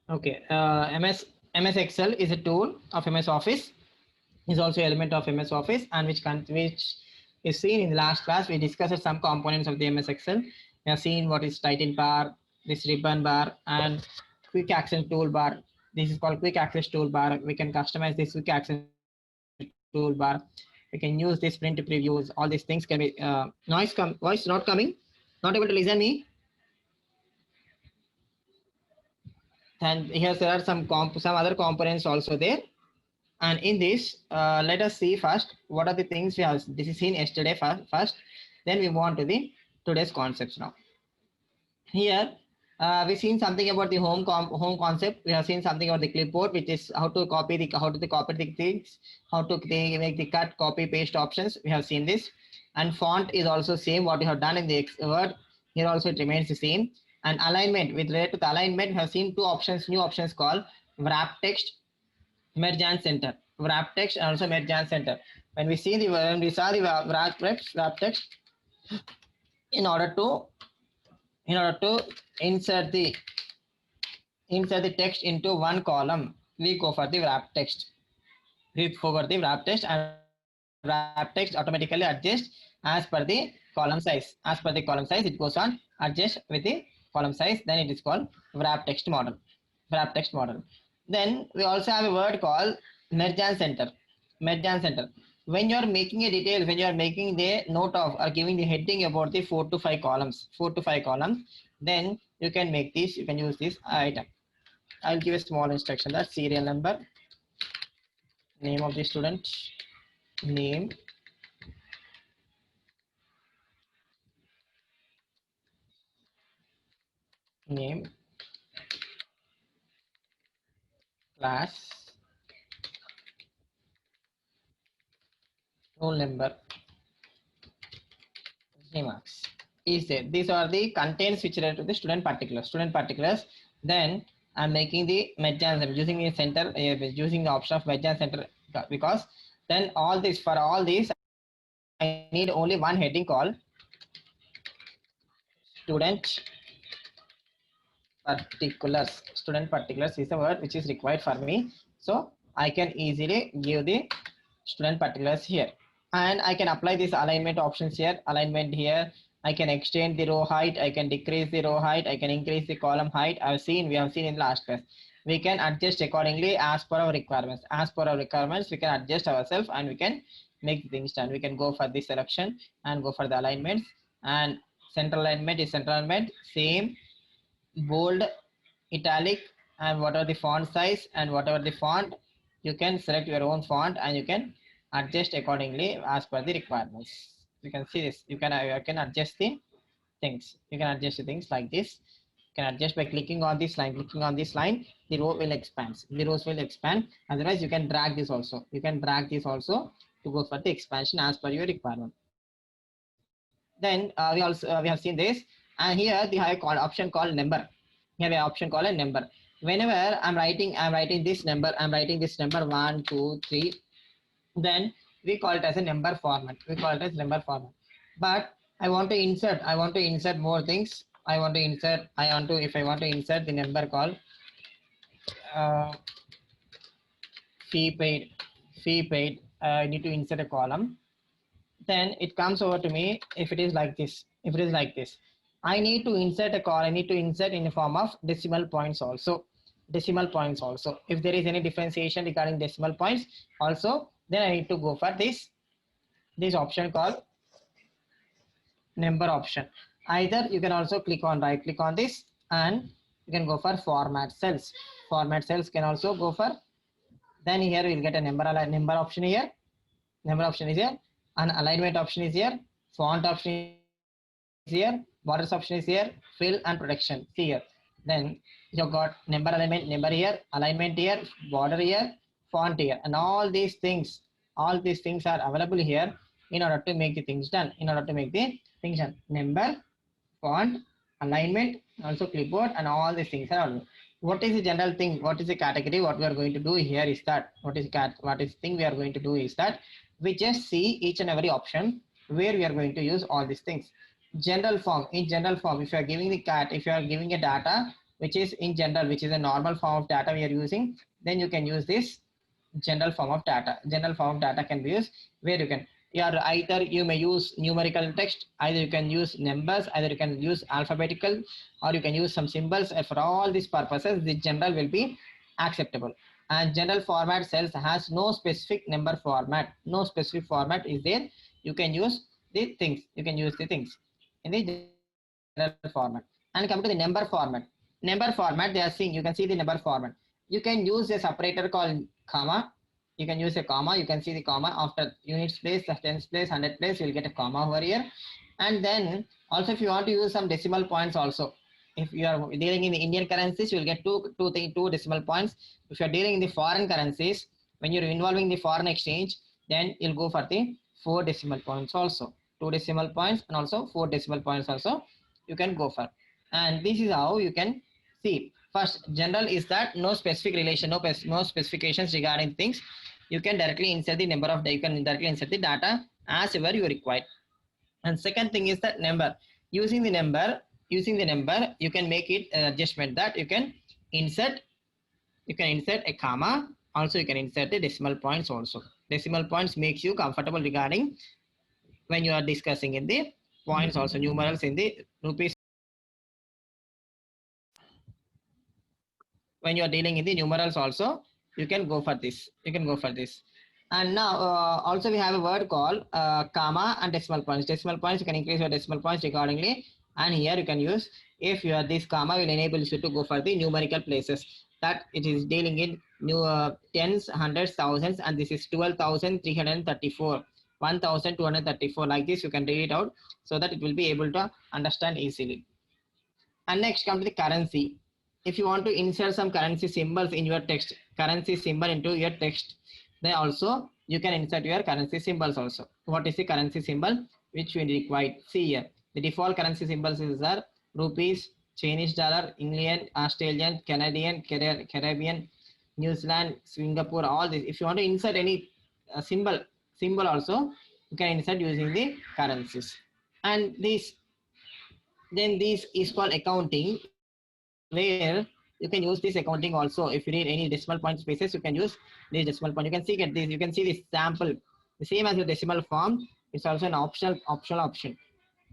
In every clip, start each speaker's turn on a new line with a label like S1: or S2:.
S1: Okay. MS Excel is a tool of MS Office. Is also element of MS Office, and which is seen in the last class. We discussed some components of the MS Excel. We have seen what is title bar, this ribbon bar, and quick access toolbar. This is called quick access toolbar. We can customize this quick access toolbar. We can use this print previews. All these things can be voice not coming. Not able to listen me. And here there are some other components also there. And in this, let us see first what are the things we have. This is seen yesterday first. Then we move on to the today's concepts now. Here, we've seen something about the home concept. We have seen something about the clipboard, which is how to copy the things, how to make the cut, copy, paste options. We have seen this, and font is also same what we have done in the Word. Here also it remains the same. And alignment, with related to the alignment, we have seen two options, new options called wrap text, merge and center. Wrap text and also merge and center. When we saw the wrap text, in order to in order to insert the text into one column, we go for the wrap text. We go for the wrap text, and wrap text automatically adjusts as per the column size. As per the column size, it goes on adjust with the column size. Then it is called wrap text model. Wrap text model. Then we also have a word called merge and center. Merge and center. When you are making a detail, when you are making the note of or giving the heading about the 4 to 5 columns, then you can make this, you can use this item. I'll give a small instruction, that serial number, name of the student, name, name, class, roll number, remarks. Is there? These are the contents which relate to the student particulars. Student particulars. Then I'm making the merge and center, using the center, using the option of merge and center, because then all this, for all these, I need only one heading called student particulars. Student particulars is the word which is required for me, so I can easily give the student particulars here, and I can apply this alignment options here. Alignment here, I can extend the row height, I can decrease the row height, I can increase the column height. We have seen in last class. We can adjust accordingly as per our requirements. As per our requirements, we can adjust ourselves and we can make things done. We can go for this selection and go for the alignments. And central alignment is central alignment, same, bold, italic, and whatever the font size and whatever the font, you can select your own font and you can adjust accordingly as per the requirements. You can see this. You can adjust the things. You can adjust the things like this. You can adjust by clicking on this line. Clicking on this line, the row will expand. The rows will expand. Otherwise, you can drag this also. You can drag this also to go for the expansion as per your requirement. Then we have seen this, and here the high option called number. Here we have option called a number. Whenever I'm writing this number, I'm writing this number 1, 2, 3. Then we call it as a number format. We call it as number format. But I want to insert more things. If I want to insert the number called uh, fee paid, I need to insert a column. Then it comes over to me. If it is like this, I need to insert a call. I need to insert in the form of decimal points also. Decimal points also. If there is any differentiation regarding decimal points also, then I need to go for this option called number option. Either you can also right click on this and you can go for format cells. Format cells can also go for. Then here we'll get a number option here. Number option is here. An alignment option is here. Font option is here. Borders option is here. Fill and protection. See here. Then you got number alignment, number here, alignment here, border here, font here, and all these things are available here in order to make the things done. Number, font, alignment, also clipboard, and all these things are available. What is the general thing? What is the category? What we are going to do here is that what is the thing we are going to do is that we just see each and every option where we are going to use all these things. General form. In general form, if you are giving the if you are giving a data which is in general, which is a normal form of data we are using, then you can use this general form of data. General form of data can be used where you can, either you may use numerical text, either you can use numbers, either you can use alphabetical, or you can use some symbols. And for all these purposes, the general will be acceptable. And general format cells has no specific number format. No specific format is there. You can use the things. You can use the things in the general format. And come to the number format. Number format, they are seeing, you can see the number format. You can use a separator called comma. You can use a comma. You can see the comma after units place, tens place, 100 place, you'll get a comma over here. And then also if you want to use some decimal points also, if you are dealing in the Indian currencies, you will get two decimal points. If you are dealing in the foreign currencies, when you're involving the foreign exchange, then you'll go for the 4 decimal points also. 2 decimal points and also 4 decimal points also you can go for. And this is how you can see. First, general is that no specific relation, no specifications regarding things. You can directly insert the number of, you can directly insert the data as ever you require. And second thing is that number. Using the number, you can make it adjustment that you can insert a comma. Also, you can insert the decimal points also. Decimal points makes you comfortable regarding when you are discussing in the points also, numerals in the rupees. When you are dealing in the numerals also, you can go for this. And now also we have a word called comma and decimal points. Decimal points, you can increase your decimal points accordingly. And here you can use, if you are this comma will enable you to go for the numerical places, that it is dealing in tens, hundreds, thousands, and this is 12,334, 1,234. Like this you can read it out so that it will be able to understand easily. And next come to the currency. If you want to insert some currency symbols in your text, currency symbol into your text, then also you can insert your currency symbols also. What is the currency symbol which we require? See here, the default currency symbols are rupees, Chinese dollar, Indian, Australian, Canadian, Caribbean, New Zealand, Singapore, all this. If you want to insert any symbol also, you can insert using the currencies. And this is called accounting, where you can use this accounting also. If you need any decimal point spaces, you can use this decimal point. You can see this. You can see this sample, the same as the decimal form. It's also an optional option.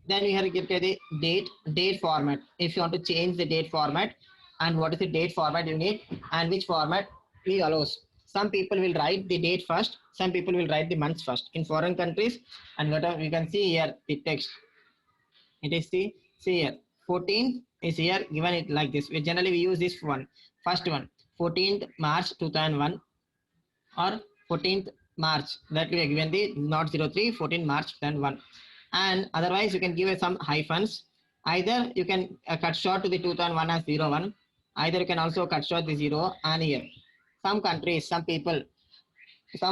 S1: Then we have to get the date format. If you want to change the date format, and what is the date format you need, and which format we allows. Some people will write the date first. Some people will write the months first. In foreign countries, and whatever you can see here, the text. It is the, see here, 14 is here given it like this. We generally use this one, first one, 14th March 2001 or 14th March, that we are given the not 03, 14 March 2001. And otherwise you can give it some hyphens. Either you can cut short to the 2001 as 01. Either you can also cut short the 0 and here. Some countries, some people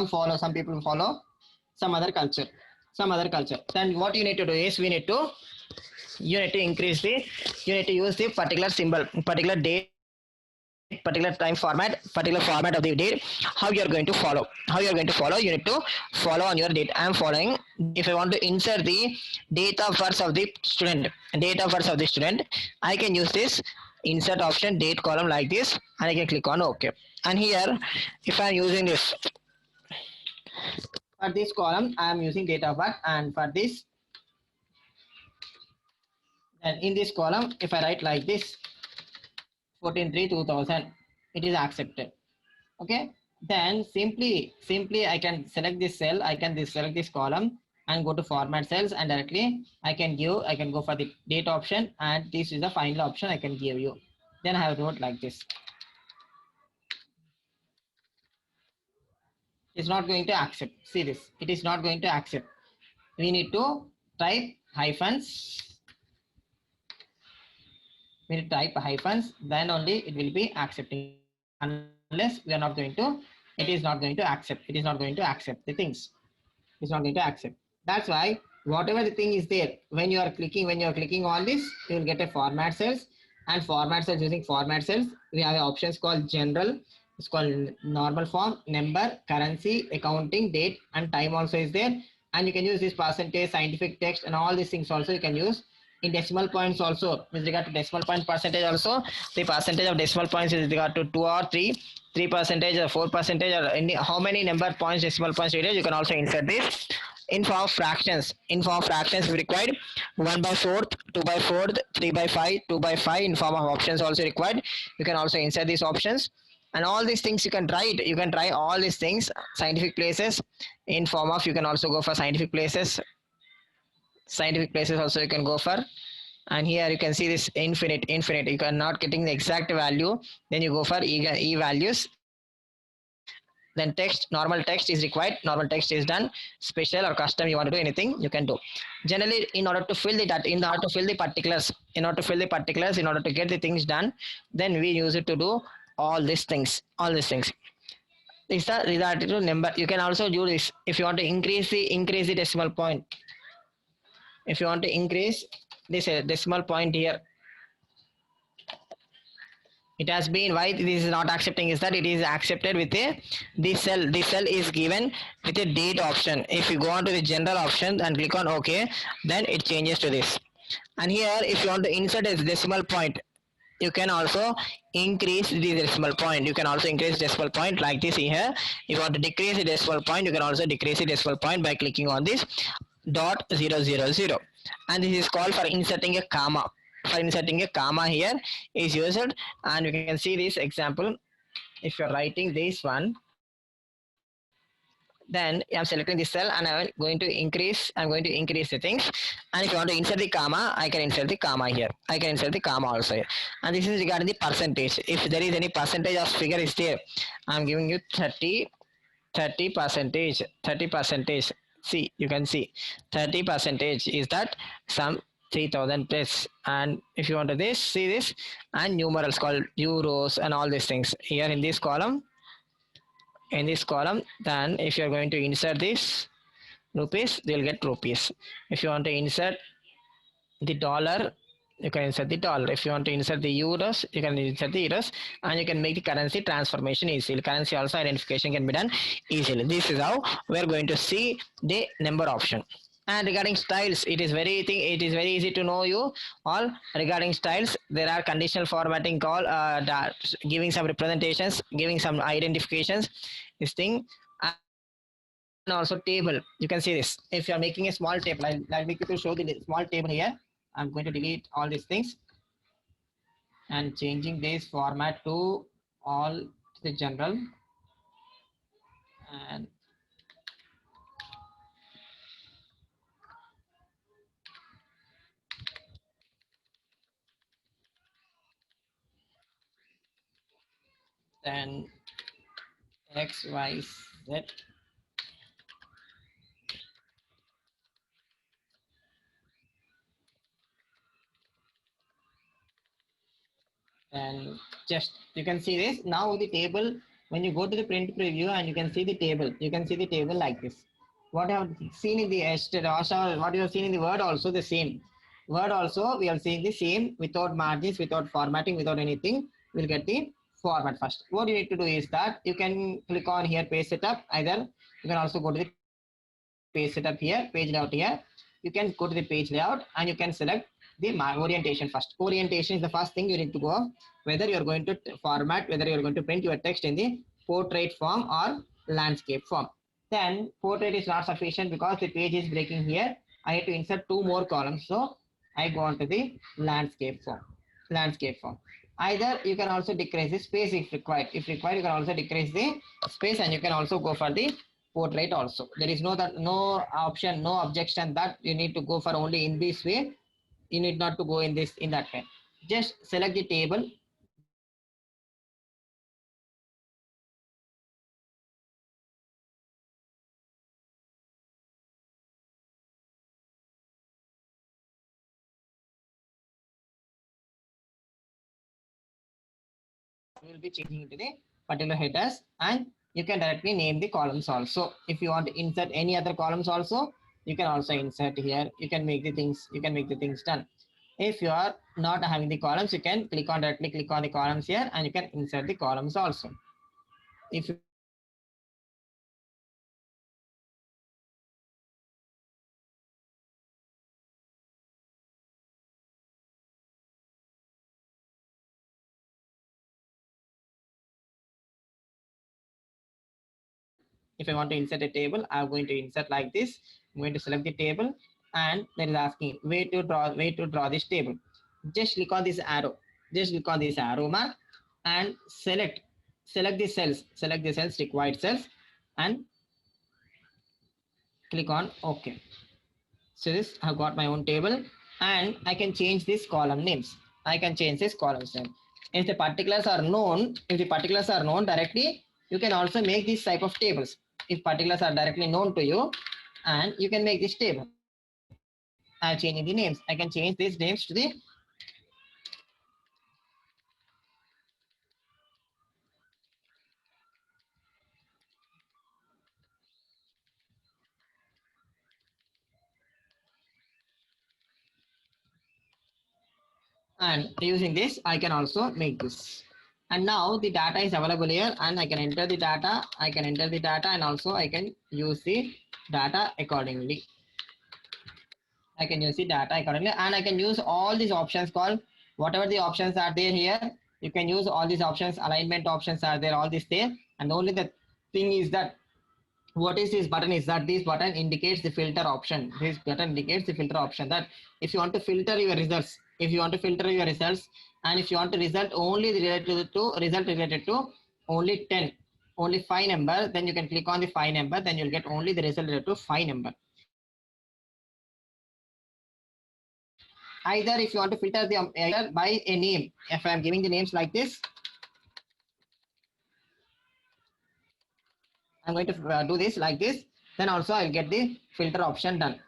S1: follow some other culture. Then what you need to do is you need to use the particular symbol, particular date, particular time format, particular format of the date. How you are going to follow, you need to follow on your date. I am following. If I want to insert the date of birth of the student, I can use this insert option, date column, like this, and I can click on OK. And here, if I am using this, for this column I am using date of birth, and for this, and in this column if I write like this, 14/3/2000, it is accepted. Okay, then simply I can select this cell, I can select this column and go to format cells, and directly I can go for the date option, and this is the final option I can give you. Then I have wrote like this. It's not going to accept. See this, it is not going to accept. We need to type hyphens. We need to type hyphens, then only it will be accepting. Unless we are not going to, it is not going to accept. It is not going to accept the things. It's not going to accept. That's why whatever the thing is there, when you are clicking on this, you will get a format cells, and format cells, using format cells, we have options called general. It's called normal form, number, currency, accounting, date, and time also is there. And you can use this percentage, scientific text, and all these things also you can use in decimal points also, with regard to decimal point percentage also, the percentage of decimal points is with regard to 2 or 3 percentage or 4 percentage or any, how many number points decimal points it is, you can also insert this. In form of fractions, if required, 1 by 4th, 2 by 4th, 3 by 5, 2 by 5, in form of options also required, you can also insert these options. And all these things you can try it, you can try all these things. Scientific places, in form of, you can also go for scientific places also you can go for. And here you can see this infinite, you are not getting the exact value, then you go for e values. Then text, normal text is required, normal text is done. Special or custom, you want to do anything, you can do. Generally, in order to fill the data, in order to fill the particulars, in order to get the things done, then we use it to do all these things. These are related to number. You can also do this if you want to increase the decimal point. If you want to increase this decimal point here, it has been, why this is not accepting is that it is accepted with a, this cell is given with a date option. If you go on to the general option and click on OK, then it changes to this. And here if you want to insert a decimal point, you can also increase the decimal point. You can also increase decimal point like this here. If you want to decrease the decimal point, you can also decrease the decimal point by clicking on this .000. And this is called for inserting a comma. Here is used, and you can see this example. If you're writing this one, then I'm selecting this cell and I'm going to increase the things. And if you want to insert the comma, I can insert the comma here. I can insert the comma also here. And this is regarding the percentage. If there is any percentage of figure is there, I'm giving you 30 percentage. See, you can see 30 percentage is that some 3000 plus. And if you want to this, see this, and numerals called euros and all these things here in this column. Then if you're going to insert this rupees, they'll get rupees. If you want to insert the dollar, you can insert the dollar. If you want to insert the euros, you can insert the euros, and you can make the currency transformation easily. Currency also identification can be done easily. This is how we're going to see the number option. And regarding styles, it is very easy to know you all. Regarding styles, there are conditional formatting call, giving some representations, giving some identifications, this thing. And also table, you can see this. If you are making a small table, I'll make you to show the small table here. I'm going to delete all these things and changing this format to all to the general. And then X, Y, Z. And just, you can see this. Now the table, when you go to the print preview and you can see the table, like this. What I have seen in the what you have seen in the Word also the same. Word also, we are seeing the same without margins, without formatting, without anything. We'll get the format first. What you need to do is that you can click on here page setup. Either you can also go to the page setup here, page layout here. You can go to the page layout and you can select the orientation first. Orientation is the first thing you need to go. Whether you're going to format, whether you're going to print your text in the portrait form or landscape form. Then portrait is not sufficient because the page is breaking here. I need to insert 2 more columns. So I go on to the landscape form. Either you can also decrease the space if required. If required, you can also decrease the space and you can also go for the portrait also. There is no option, no objection that you need to go for only in this way. You need not to go in that way. Just select the table. We will be changing into the particular headers, and you can directly name the columns also. If you want to insert any other columns also, you can also insert here. You can make the things done. If you are not having the columns, you can directly click on the columns here and you can insert the columns also. If you If I want to insert a table, I'm going to insert like this. I'm going to select the table, and then is asking where to draw this table. Just click on this arrow. Just click on this arrow mark and select the cells. Select the cells, required cells, and click on OK. So this I've got my own table, and I can change these column names. I can change this columns name. If the particulars are known directly, you can also make these type of tables. If particulars are directly known to you, and you can make this table. I'm changing the names. I can change these names to the and using this I can also make this. And now the data is available here, and I can enter the data. And also I can use the data accordingly. I can use the data accordingly, and I can use all these options called whatever the options are there here. You can use all these options. Alignment options are there, all this there. And only the thing is that what is this button is that this button indicates the filter option. This button indicates the filter option, that if you want to filter your results, and if you want to result only related to only 10, only 5 number, then you can click on the 5 number, then you'll get only the result related to 5 number. Either if you want to filter the either by a name, if I'm giving the names like this, I'm going to do this like this, then also I'll get the filter option done.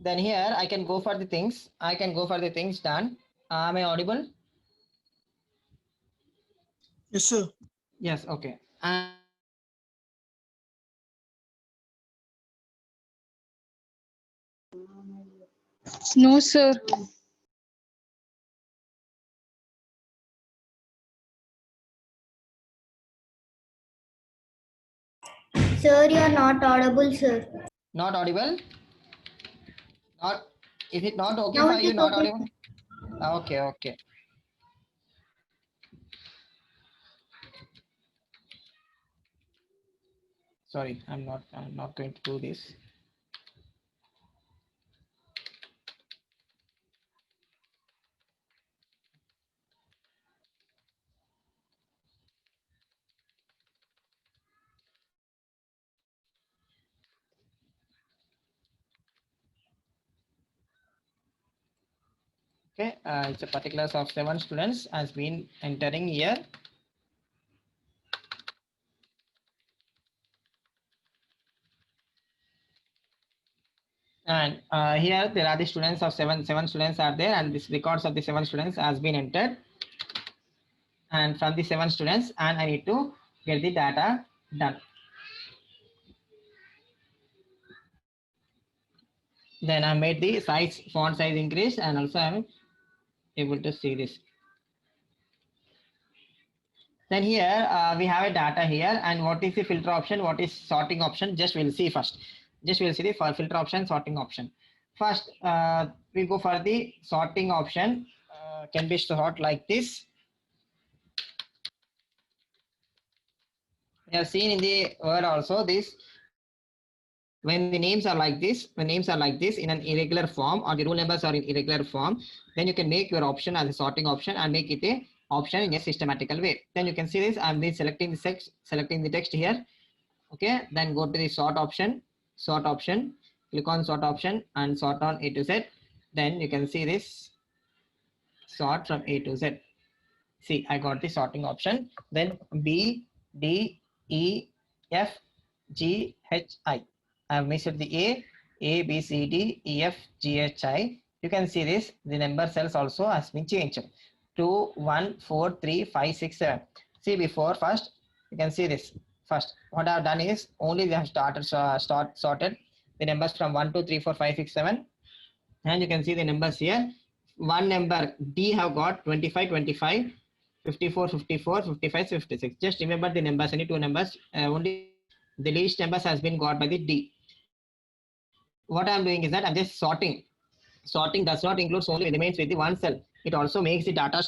S1: Then here I can go for the things. Done. Am I audible?
S2: Yes, sir.
S1: Yes. Okay.
S3: No, sir.
S4: Sir, you are not audible, sir.
S1: Not audible? Not. Is it not okay
S4: Now
S1: for
S4: it
S1: you?
S4: is
S1: Not
S4: okay.
S1: audible? Okay. Okay. Sorry, I'm not going to do this. Okay, it's a particulars of 7 students has been entering here. And here there are the students of seven students are there, and this records of the 7 students has been entered. And from the 7 students, and I need to get the data done. Then I made the font size increase, and also I'm able to see this. Then here we have a data here, and what is the filter option, what is sorting option, just we'll see first. Just we'll see the filter option, sorting option. First, we go for the sorting option. Can be sort like this. We have seen in the word also this. When the names are like this, in an irregular form, or the rule numbers are in irregular form, then you can make your option as a sorting option and make it a option in a systematical way. Then you can see this. I'm selecting the text here. Okay, then go to the sort option, click on sort option and sort on A to Z. Then you can see this. sort from A to Z. See, I got the sorting option. Then B, D, E, F, G, H, I. I have missed the A, B, C, D, E, F, G, H, I. You can see this. The number cells also has been changed. 2, 1, 4, 3, 5, 6, 7. See before first, you can see this. First, what I have done is only we have sorted the numbers from 1, 2, 3, 4, 5, 6, 7. And you can see the numbers here. One number D have got 25, 25, 54, 54, 55, 56. Just remember the numbers, any two numbers, only the least numbers has been got by the D. What I'm doing is that I'm just sorting. Sorting does not include only remains with the one cell. It also makes the data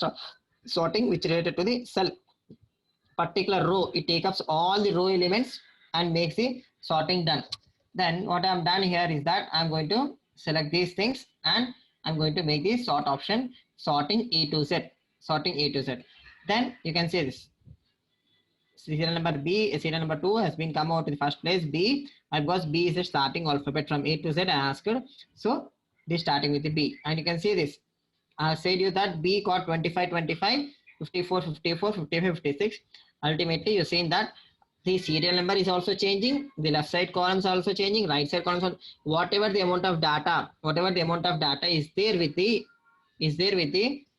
S1: sorting which related to the cell particular row. It takes up all the row elements and makes the sorting done. Then what I'm done here is that I'm going to select these things and I'm going to make the sort option sorting A to Z. Sorting A to Z. Then you can see this. Serial number B, serial number 2 has been come out in the first place B, because B is a starting alphabet from A to Z I asked. So this starting with the B. And you can see this. I said you that B got 25, 25, 54, 54, 55, 56. Ultimately, you're saying that the serial number is also changing, the left side columns are also changing, right side columns, whatever the amount of data is there with the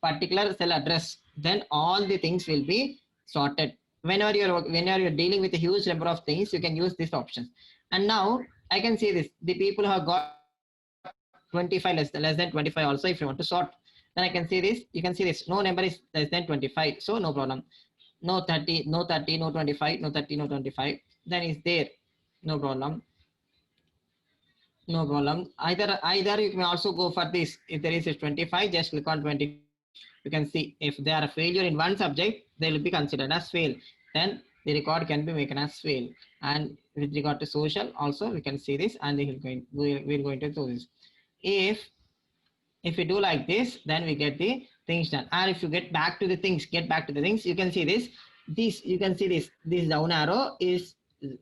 S1: particular cell address, then all the things will be sorted. Whenever you're dealing with a huge number of things, you can use this option. And now I can see this. The people who have got 25 less than 25 also, if you want to sort, then I can see this. You can see this. No number is less than 25, so no problem. No 30, no 30, no 25, no 30, no 25. Then is there, no problem. No problem. Either you can also go for this. If there is a 25, just click on 20. You can see if they are a failure in one subject, they will be considered as fail. Then the record can be made as fail. And with regard to social, also we can see this, and we're going to do this. If we do like this, then we get the things done. And if you get back to the things, you can see this. This down arrow is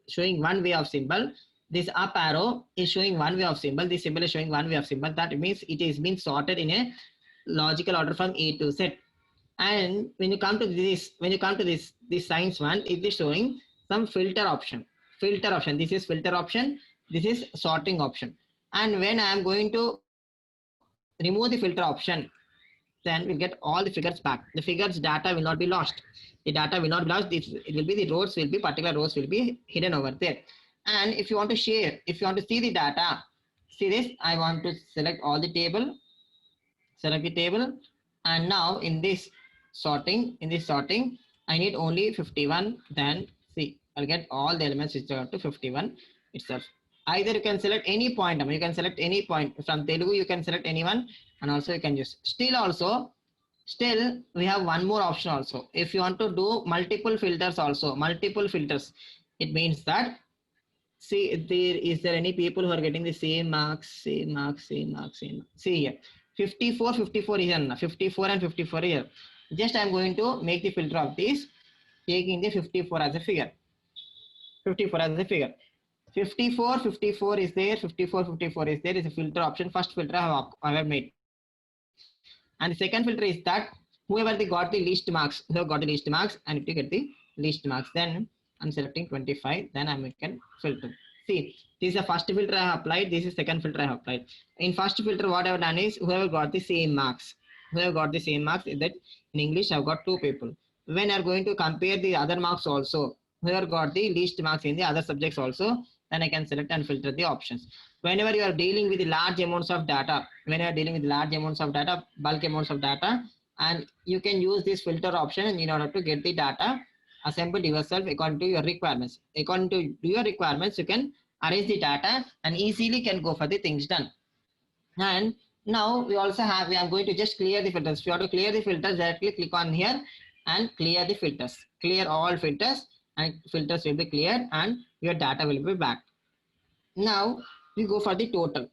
S1: showing one way of symbol. This up arrow is showing one way of symbol. This symbol is showing one way of symbol. That means it is being sorted in a logical order from A to Z. And when you come to this science one, it is showing some filter option. This is filter option. This is sorting option. And when I am going to remove the filter option, then we'll get all the figures back. The figures data will not be lost. The data will not be lost. It will be the particular rows will be hidden over there. And if you want to share, if you want to see the data, see this, I want to select all the table, select the table. And now in this sorting, I need only 51. Then see, I'll get all the elements which are to 51 itself. Either you can select any point. You can select any point from Telugu. You can select anyone, and also you can use. Still, we have one more option also. If you want to do multiple filters also, it means that, see, is there any people who are getting the same marks? See here, 54 is enough. 54 and 54 here. Just I'm going to make the filter of this, taking the 54 as a figure. 54 is there. 54 is there. Is a filter option. First filter I have made. And the second filter is that whoever they got the least marks, and if you get the least marks, then I'm selecting 25. Then I can filter. See, this is the first filter I have applied. This is second filter I have applied. In first filter, what I have done is whoever got the same marks. Is that in English I've got two people. When I'm going to compare the other marks also, whoever got the least marks in the other subjects also, then I can select and filter the options. Whenever you are dealing with the large amounts of data, bulk amounts of data, and you can use this filter option in order to get the data assembled yourself according to your requirements. According to your requirements, you can arrange the data and easily can go for the things done. And now we are going to just clear the filters. If you want to clear the filters, directly click on here and clear the filters. Clear all filters, and filters will be cleared and your data will be back. Now we go for the total.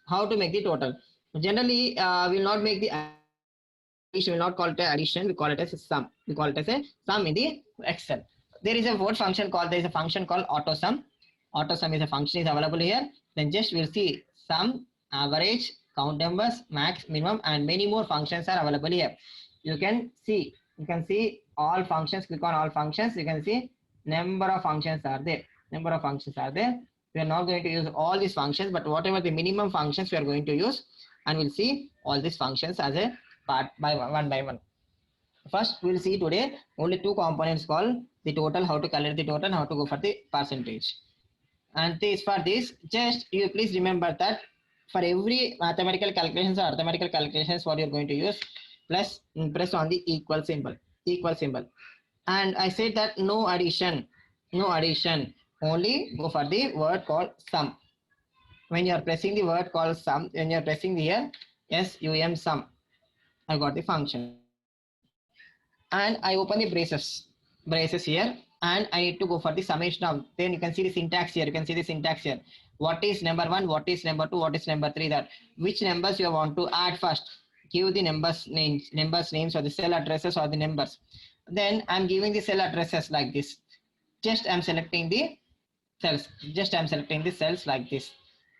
S1: How to make the total? Generally, we will not make the addition. We will not call it addition. We call it as a sum. We call it as a sum in the Excel. There is a function called AutoSum. AutoSum is a function is available here. Then just we'll see sum, average, count numbers, max, minimum, and many more functions are available here. You can see all functions. Click on all functions. You can see number of functions are there. Number of functions are there. We are not going to use all these functions, but whatever the minimum functions we are going to use, and we'll see all these functions as a part by one by one. First, we'll see today only two components called the total, how to calculate the total, how to go for the percentage. And this for this, just you please remember that for every mathematical calculations or arithmetical calculations, what you're going to use, plus press on the equal symbol, And I said that no addition, only go for the word called sum. When you are pressing the word called sum, when you are pressing here, SUM sum, I got the function. And I open the braces here, and I need to go for the summation of, then you can see the syntax here. What is number one, what is number two, what is number three, that which numbers you want to add first. Give the numbers names or the cell addresses or the numbers. Then I'm giving the cell addresses like this. Just I'm selecting the cells. Like this.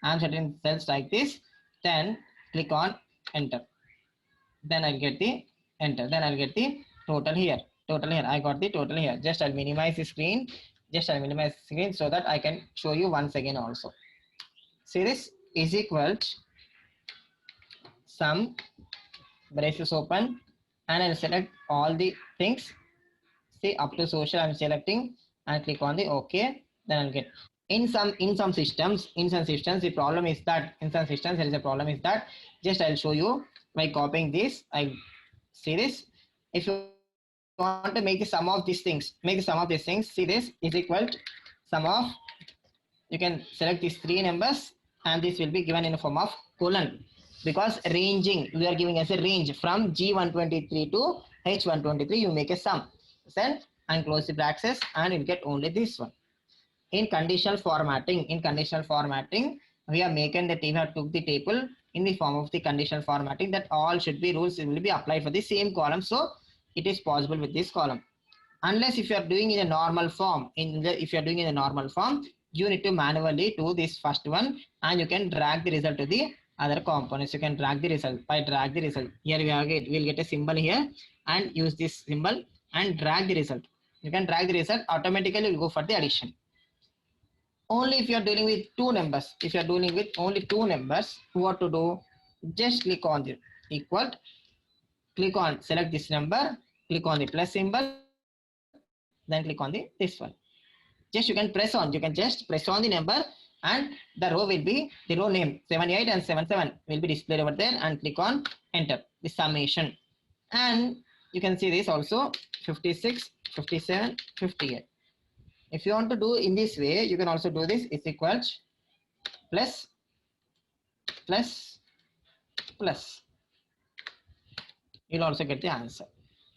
S1: I'm selecting cells like this. Then click on enter. Then I'll get the enter. Then I'll get the total here. I got the total here. Just I'll minimize the screen. So that I can show you once again also. See, this is equal to sum, braces open, and I'll select all the things. See, up to social I'm selecting and click on the OK. Then I'll get in some systems the problem is that there is a problem is that just I'll show you by copying this. I see this. If you want to make the sum of these things, see, this is equal to sum of, you can select these three numbers and this will be given in the form of colon, because ranging, we are giving as a range from G123 to H123. You make a sum, then and close the brackets, and you get only this one. In conditional formatting, we are making that we have took the table in the form of the conditional formatting, that all should be rules will be applied for the same column. So it is possible with this column. Unless if you are doing in a normal form, you need to manually do this first one, and you can drag the result to the other components. You can drag the result. Here we'll get a symbol here, and use this symbol and drag the result. You can drag the result, automatically will go for the addition. Only if you are dealing with two numbers. If you are dealing with only two numbers, what to do? Just click on the equal, select this number, click on the plus symbol, then click on this one. Just you can just press on the number, and the row will be the row name 78 and 77 will be displayed over there, and click on enter, the summation. And you can see this also 56, 57, 58. If you want to do in this way, you can also do this is equals plus. You'll also get the answer.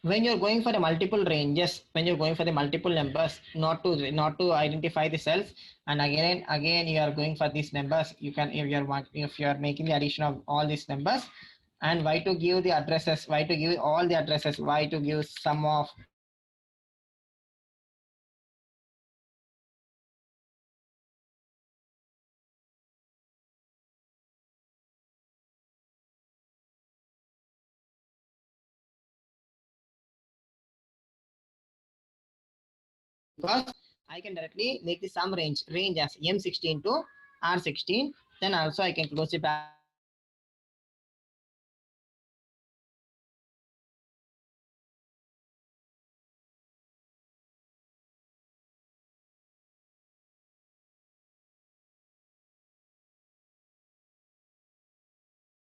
S1: When you're going for the multiple ranges, when you're going for the multiple numbers, not to identify the cells, and again you are going for these numbers, you can, if you are making the addition of all these numbers, and why to give the addresses, why to give all the addresses, why to give sum of, because I can directly make the sum range as M16 to R16. Then also I can close it back.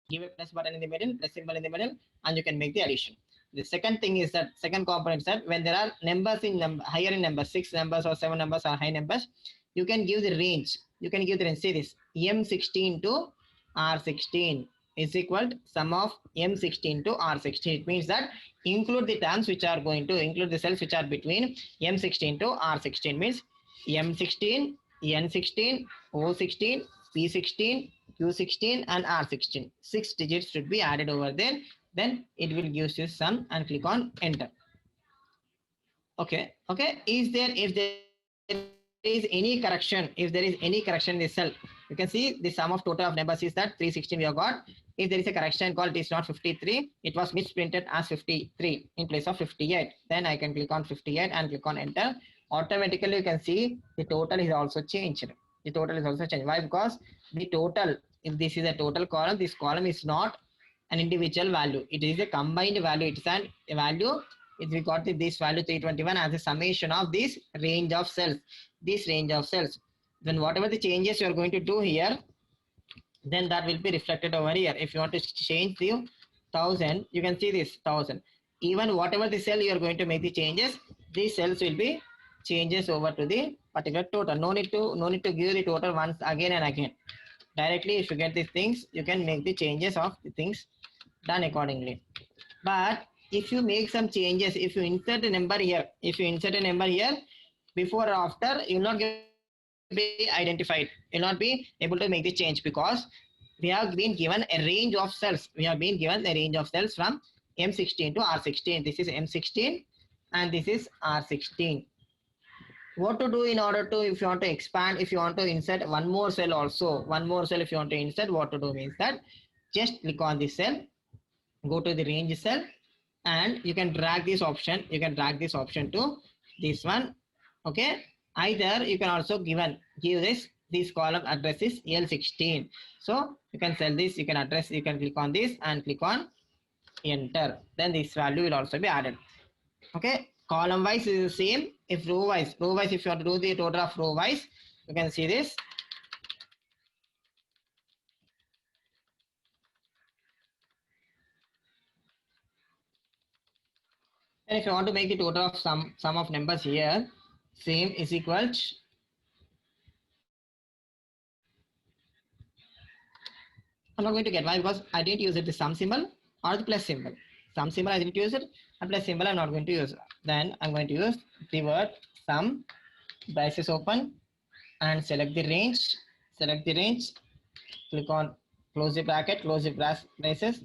S1: Give a plus button in the middle, plus symbol in the middle, and you can make the addition. The second thing is that second component is that when there are numbers in higher in numbers, 6 numbers or 7 numbers or high numbers, you can give the range. Say this M16 to R16 is equal to sum of M16 to R16. It means that include the terms which are going to include the cells which are between M16 to R16, means M16, N16, O16, P16, Q16 and R16. 6 digits should be added over there. Then it will give you sum, and click on enter. Okay. If there is any correction, in this cell, you can see the sum of total of numbers is that 316 we have got. if there is a correction called it is not 53, it was misprinted as 53 in place of 58. Then I can click on 58 and click on enter. Automatically you can see the total is also changed. The total is also changed. Why? Because the total, if this is a total column, this column is not an individual value. It is a combined value. It is a value. If we got this value 321 as a summation of this range of cells, this range of cells, then whatever the changes you are going to do here, then that will be reflected over here. If you want to change the 1000, you can see this 1000. Even whatever the cell you are going to make the changes, these cells will be changes over to the particular total. No need to give the total once again and again. Directly, if you get these things, you can make the changes of the things done accordingly. But if you make some changes, if you insert a number here, before or after, you will not be identified. You will not be able to make the change because we have been given a range of cells. We have been given a range of cells from M16 to R16. This is M16 and this is R16. What to do in order to, if you want to expand, if you want to insert one more cell also, if you want to insert, what to do means that just click on this cell, go to the range cell, and you can drag this option. You can drag this option to this one. Okay. Either you can also give this column address is L16. So you can sell this, you can address, you can click on this and click on enter. Then this value will also be added. Okay. Column wise is the same. If row wise, if you want to do the total of row wise, you can see this. And if you want to make the total of sum of numbers here, same is equal to, I'm not going to get why, because I didn't use it the sum symbol or the plus symbol. Sum symbol I didn't use it, and plus symbol I'm not going to use. Then I'm going to use the word sum, braces open, and select the range. Click on close the bracket, close the braces,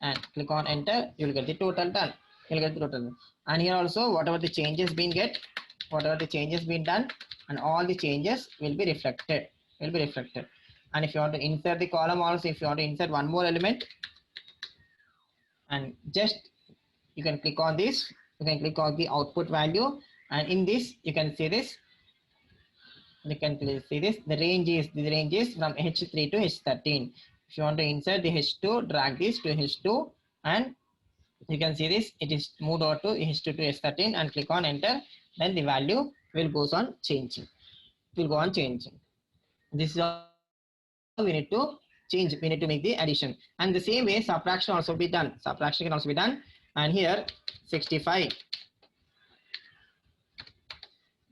S1: and click on enter. You will get the total done. And here also whatever the changes been done, and all the changes will be reflected. And if you want to insert the column also, if you want to insert one more element, and just you can click on this, you can click on the output value, and in this you can see this. You can see this. The range is from H3 to H13. If you want to insert the H2, drag this to H2, and you can see this. It is moved over to H2 to H13, and click on enter. Then the value will go on changing. This is all we need to change. We need to make the addition, and the same way subtraction also be done. Subtraction can also be done, and here 65.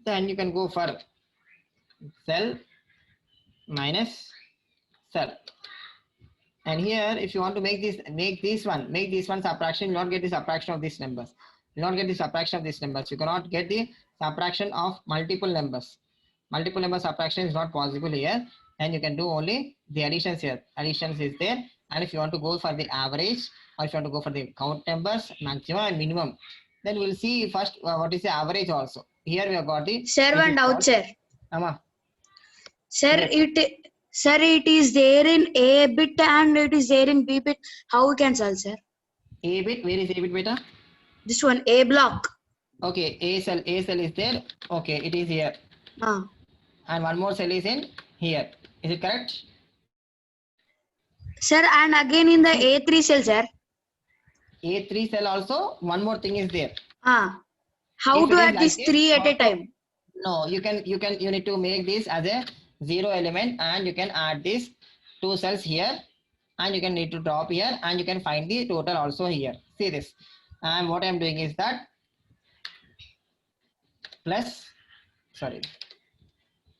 S1: Then you can go for cell minus cell, and here if you want to make this one subtraction, you will not get the subtraction of these numbers. You cannot get the subtraction of multiple numbers. Multiple number subtraction is not possible here, and you can do only the additions here. Additions is there, and if you want to go for the average, or if you want to go for the count numbers, maximum and minimum, then we'll see first what is the average also. Here we have got the
S3: Sir, one doubt, sir. Sir,
S1: Yes.
S3: it is there in A bit and it is there in B bit. How we can solve, sir?
S1: A bit, where is A bit, beta?
S3: This one, A block.
S1: Okay, A cell is there. Okay, it is here. And one more cell is in here. Is it correct?
S3: Sir, and again in the A3 cell, sir.
S1: A3 cell also, one more thing is there.
S3: How
S1: If
S3: to
S1: it is
S3: add
S1: like
S3: these
S1: this,
S3: three at
S1: how
S3: a
S1: to-
S3: time?
S1: No, you need to make this as a 0 element, and you can add these 2 cells here, and you can need to drop here, and you can find the total also here. See this. And what I'm doing is that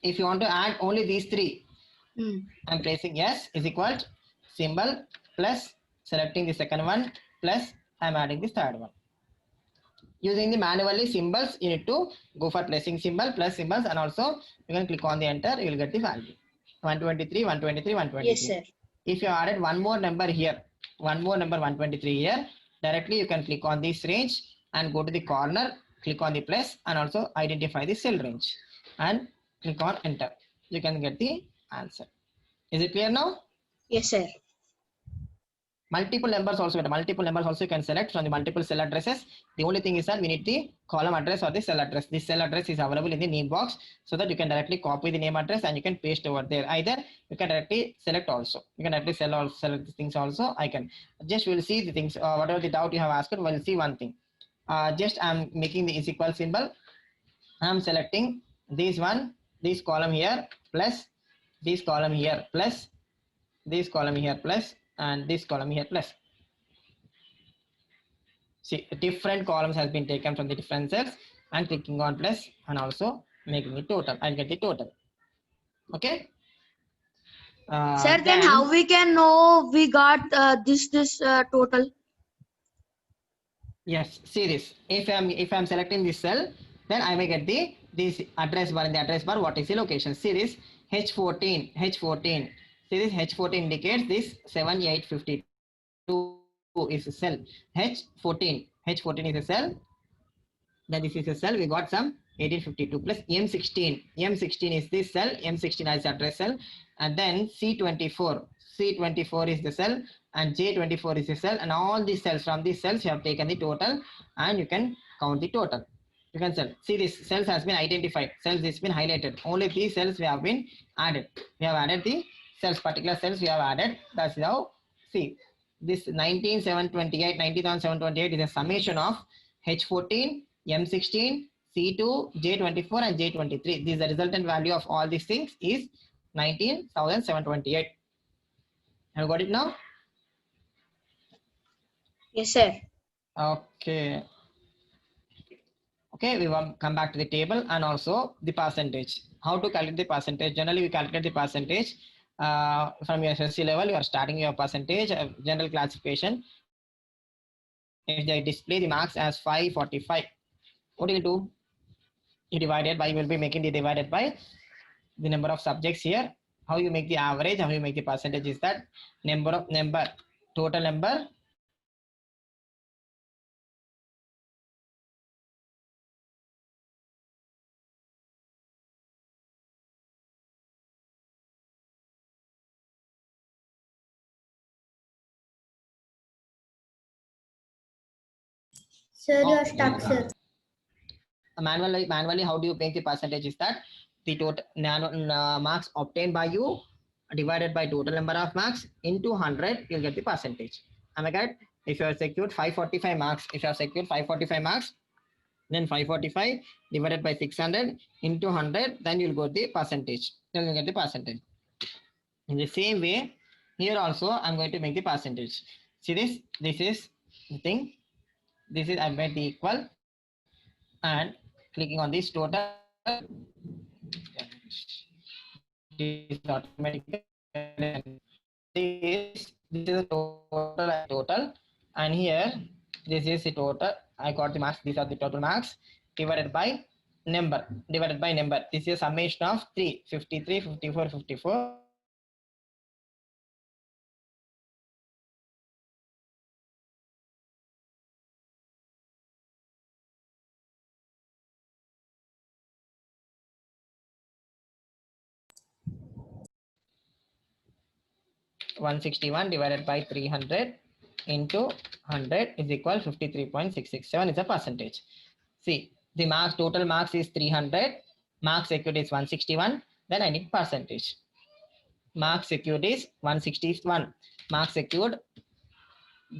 S1: if you want to add only these 3, I'm placing yes is equal to symbol plus selecting the second one plus I'm adding the third one. Using the manually symbols, you need to go for placing symbol plus symbols, and also you can click on the enter, you will get the value 123, 123, 123.
S3: Yes, sir.
S1: If you added one more number here, 123 here, directly you can click on this range and go to the corner, click on the plus, and also identify the cell range and click on enter. You can get the answer. Is it clear now?
S3: Yes, sir.
S1: Multiple numbers also, multiple numbers also you can select from the multiple cell addresses. The only thing is that we need the column address or the cell address. This cell address is available in the name box, so that you can directly copy the name address and you can paste over there. Either you can directly select also. You can directly select the things also. I can just we'll see the things. Whatever the doubt you have asked, we'll see one thing. Just I'm making the is equal symbol. I'm selecting this column here plus this column here plus this column here plus and this column here plus. See, different columns has been taken from the different cells and clicking on plus and also making it total. I'll get the total. Okay.
S3: Sir, then
S1: Then
S3: how we can know we got this total?
S1: yes, see this. If I'm selecting this cell, then I may get this address bar. In the address bar, what is the location? See this H14. See this H14 indicates this 7852 is a cell. H14 is a cell. Then this is a cell. We got some 1852 plus M16. M16 is this cell. M16 is address cell. And then C24. C24 is the cell. And J24 is the cell. And all these cells, from these cells you have taken the total and you can count the total. You can see this cells has been identified. Cells has been highlighted. Only these cells we have been added. We have added the cells, particular cells we have added. That's how, see, this 19,728 is a summation of H14, M16, C2, J24 and J23. This is the resultant value of all these things is 19,728. Have you got it now?
S3: Yes, sir.
S1: Okay. Okay, we will come back to the table and also the percentage. How to calculate the percentage? Generally, we calculate the percentage from your SSC level. You are starting your percentage general classification. If they display the marks as 545, what do you do? You divided by, you will be making the divided by the number of subjects here. How you make the average, how you make the percentage is that total number
S4: Sir, you are stuck, sir.
S1: manually how do you make the percentage is that the total marks obtained by you divided by total number of marks into 100, you'll get the percentage. Am I correct? If you have secured 545 marks, then 545 divided by 600 into 100, then you'll get the percentage. Then you'll get the percentage. In the same way, here also I'm going to make the percentage. See this? This is the thing. This is I made the equal and clicking on this total. This is automatically. This is the total, and here this is the total. I got the marks. These are the total marks divided by number. This is a summation of 3, 53, 54, 54. 161 divided by 300 into 100 is equal 53.667 is a percentage. See, the marks, total marks is 300, marks secured is 161, then I need percentage. Marks secured is 161, marks secured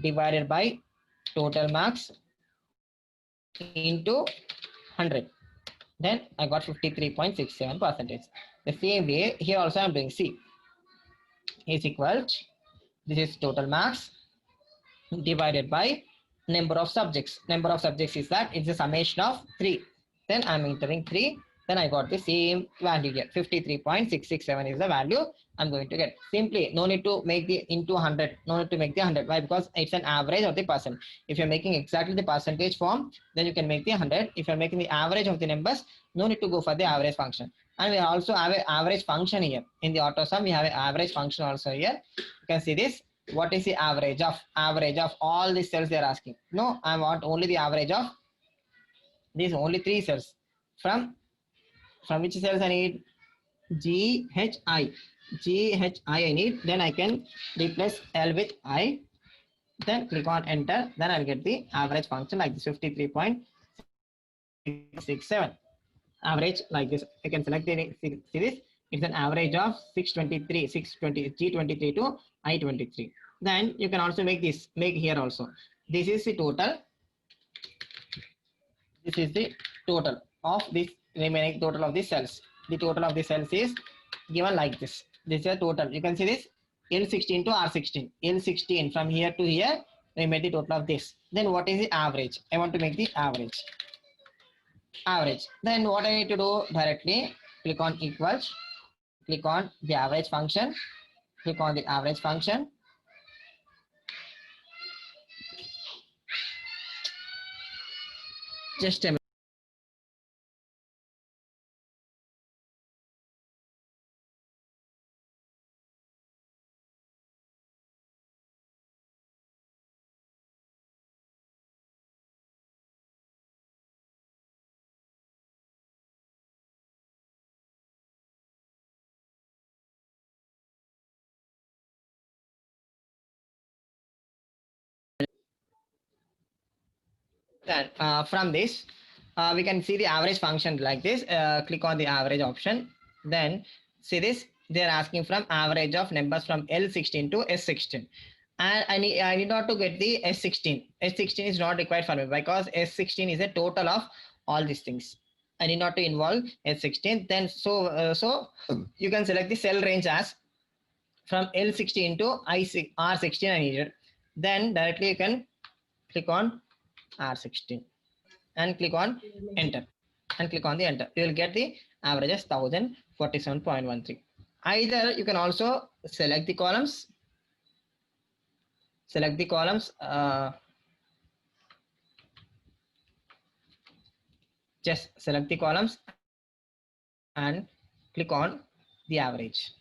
S1: divided by total marks into 100. Then I got 53.67 percentage. The same way here also I'm doing. C is equal, this is total marks divided by number of subjects. Number of subjects is that it's a summation of 3. Then I'm entering 3. Then I got the same value here. 53.667 is the value I'm going to get. Simply, no need to make the into 100. No need to make the 100. Why? Because it's an average of the percent. If you're making exactly the percentage form, then you can make the 100. If you're making the average of the numbers, no need to go for the average function. And we also have an average function here. In the AutoSum, we have an average function also here. You can see this. What is the average of all these cells they are asking? No, I want only the average of these only 3 cells. From which cells I need? GHI I need. Then I can replace L with I. Then click on enter. Then I'll get the average function like this 53.667. Average like this. You can select the series. It's an average of 623, 620, G23 to I23. Then you can also make this, make here also. This is the total. This is the total of this remaining total of the cells. The total of the cells is given like this. This is a total. You can see this L16 to R16. L16 from here to here, we made the total of this. Then what is the average? I want to make the average. Average. Then what I need to do directly, click on equals, click on the average function, click on the average function. Just a minute. Then from this, we can see the average function like this. Click on the average option. Then see this, they're asking from average of numbers from L16 to S16. And I need not to get the S16. S16 is not required for me because S16 is a total of all these things. I need not to involve S16. Then so you can select the cell range as from L16 to R16 I needed. Then directly you can click on R16 and click on enter and click on the enter. You will get the average as 1047.13. Either you can also select the columns, just select the columns and click on the average.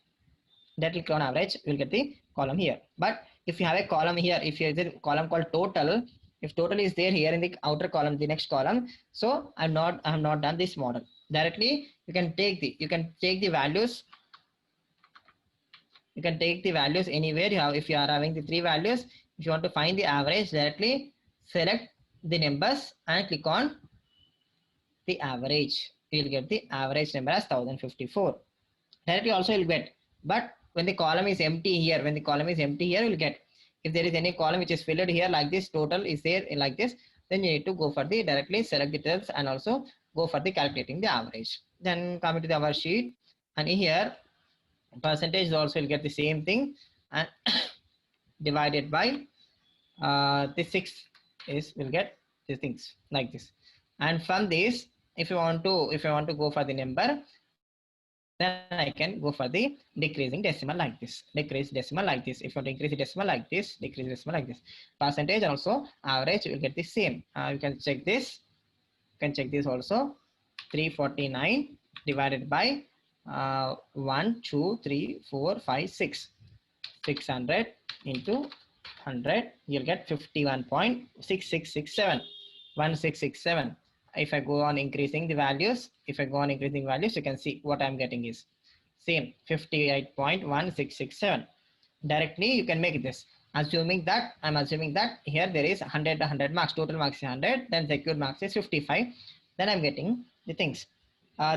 S1: That click on average, you will get the column here. But if you have a column here, if you have a column called total, if total is there here in the outer column, the next column, so I have not done this model. Directly you can take the values. You can take the values anywhere you have. If you are having the three values, if you want to find the average, directly select the numbers and click on the average. You will get the average number as 1054. Directly also you will get. But when the column is empty here, you will get. If there is any column which is filled here like this, total is there like this, then you need to go for the directly select the cells and also go for the calculating the average. Then come to our sheet, and here percentage also will get the same thing and divided by the 6 is will get these things like this. And from this, if you want to go for the number, then I can go for the decreasing decimal like this. Decrease decimal like this. If you want to increase the decimal like this, decrease decimal like this. Percentage also average will get the same. You can check this. You can check this also. 349 divided by 1, 2, 3, 4, 5, 6. 600 into 100. You'll get 51.6667. 1667. If I go on increasing the values, you can see what I'm getting is same 58.1667. Directly you can make this. I'm assuming that here there is 100 marks, total marks is 100, then secured marks is 55. Then I'm getting the things.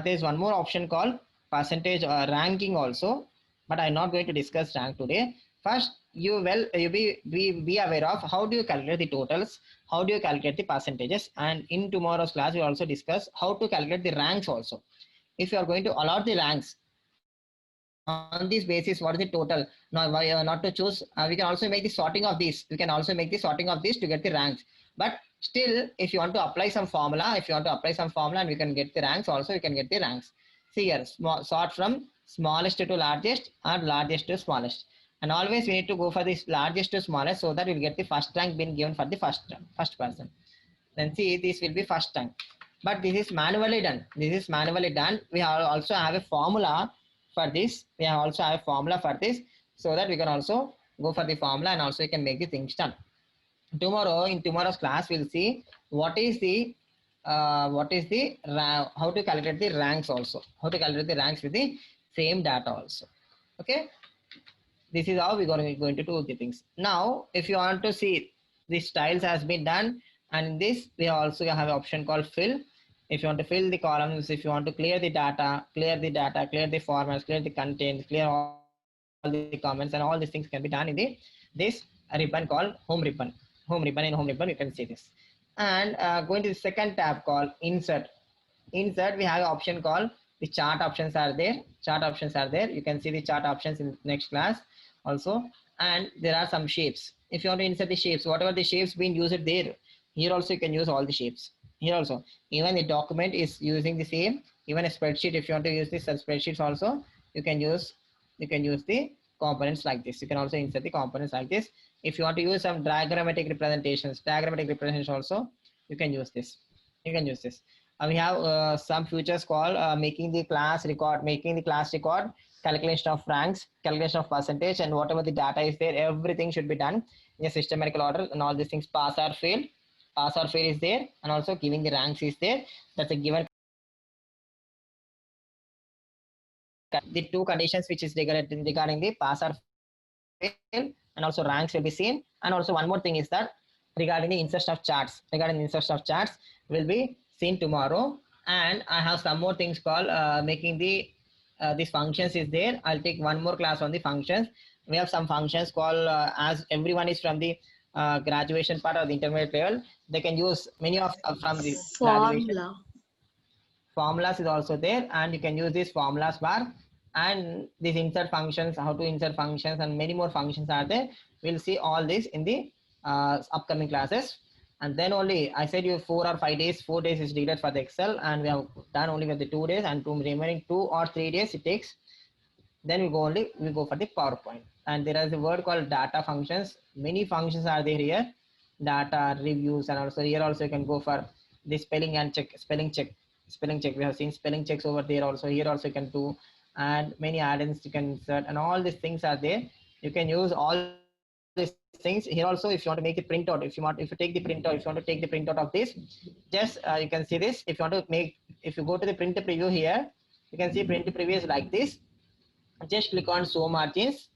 S1: There's one more option called percentage or ranking also, but I'm not going to discuss rank today. First, you be aware of how do you calculate the totals, how do you calculate the percentages, and in tomorrow's class we also discuss how to calculate the ranks also. If you are going to allot the ranks on this basis, what is the total? Now, not to choose, we can also make the sorting of these. We can also make the sorting of this to get the ranks. But still, if you want to apply some formula, and we can get the ranks also, we can get the ranks. See here, sort from smallest to largest and largest to smallest. And always we need to go for this largest to smallest so that we'll get the first rank being given for the first person. Then see, this will be first rank. But this is manually done. We also have a formula for this. So that we can also go for the formula and also you can make the things done. In tomorrow's class, we'll see how to calculate the ranks also. How to calculate the ranks with the same data also. Okay. This is how we're going to do the things. Now, if you want to see the styles has been done. And in this, we also have an option called fill. If you want to fill the columns, if you want to clear the data, clear the formats, clear the content, clear all the comments, and all these things can be done in the this ribbon called home ribbon. In home ribbon, you can see this. And going to the second tab called insert. Insert, we have an option called the chart options are there. You can see the chart options in next class also. And there are some shapes. If you want to insert the shapes, whatever the shapes being used there, here also you can use all the shapes. Here also, even the document is using the same. Even a spreadsheet, if you want to use this spreadsheets also, you can use the components like this. You can also insert the components like this. If you want to use some diagrammatic representations also, you can use this. We have some features called making the class record, calculation of ranks, calculation of percentage, and whatever the data is there, everything should be done in a systematical order, and all these things. Pass or fail is there, and also giving the ranks is there. That's a given. The two conditions which is regarding the pass or fail, and also ranks will be seen. And also one more thing is that regarding the insertion of charts, will be seen tomorrow. And I have some more things called making the these functions is there. I'll take one more class on the functions. We have some functions called as everyone is from the graduation part or the intermediate level, they can use many of from the graduation. Formulas is also there, and you can use this formulas bar and these insert functions, how to insert functions, and many more functions are there. We'll see all this in the upcoming classes. And then only I said you 4 or 5 days, 4 days is needed for the Excel, and we have done only with the 2 days, and remaining 2 or 3 days it takes. Then we go for the PowerPoint. And there is a word called data functions. Many functions are there here, data reviews, and also here also you can go for the spelling check. We have seen spelling checks over there also. Here also you can do, and many add-ins you can insert, and all these things are there. You can use all these things here also. If you want to make the printout, if you want to take the printout of this, just you can see this. If you go to the print preview here, you can see print preview is like this. Just click on show margins.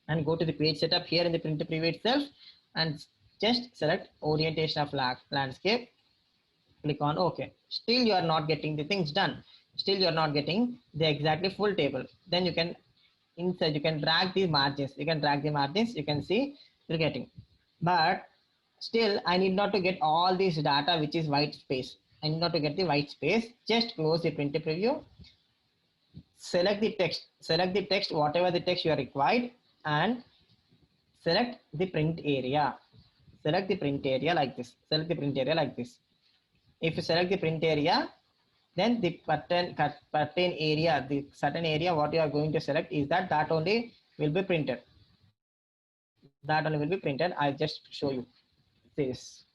S1: And go to the page setup here in the print preview itself, and just select orientation of landscape. Click on OK. Still you are not getting the things done. Still you are not getting the exactly full table. Then you can insert, you can drag the margins. You can see you're getting. But still I need not to get all this data which is white space. I need not to get the white space. Just close the print preview. Select the text, whatever the text you are required, and select the print area. Like this. If you select the print area, then the certain area, what you are going to select is that only will be printed. I'll just show you. See this.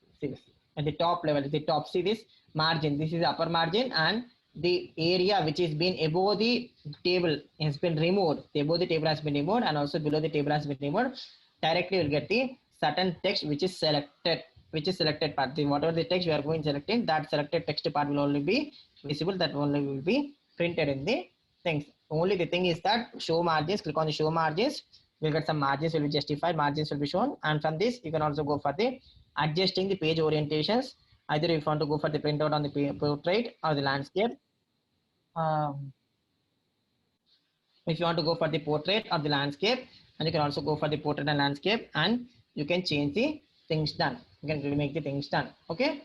S1: At the top level, see this margin. This is the upper margin, and the area which is been above the table has been removed. Above the table has been removed, and also below the table has been removed. Directly you will get the certain text which is selected part. Whatever the text you are going selecting, that selected text part will only be visible. That only will be printed in the things. Only the thing is that show margins. Click on the show margins. We'll get some margins will be justified. Margins will be shown, and from this you can also go for the adjusting the page orientations. Either if you want to go for the printout on the portrait or the landscape. If you want to go for the portrait or the landscape, and you can also go for the portrait and landscape, and you can change the things done. You can make the things done. Okay.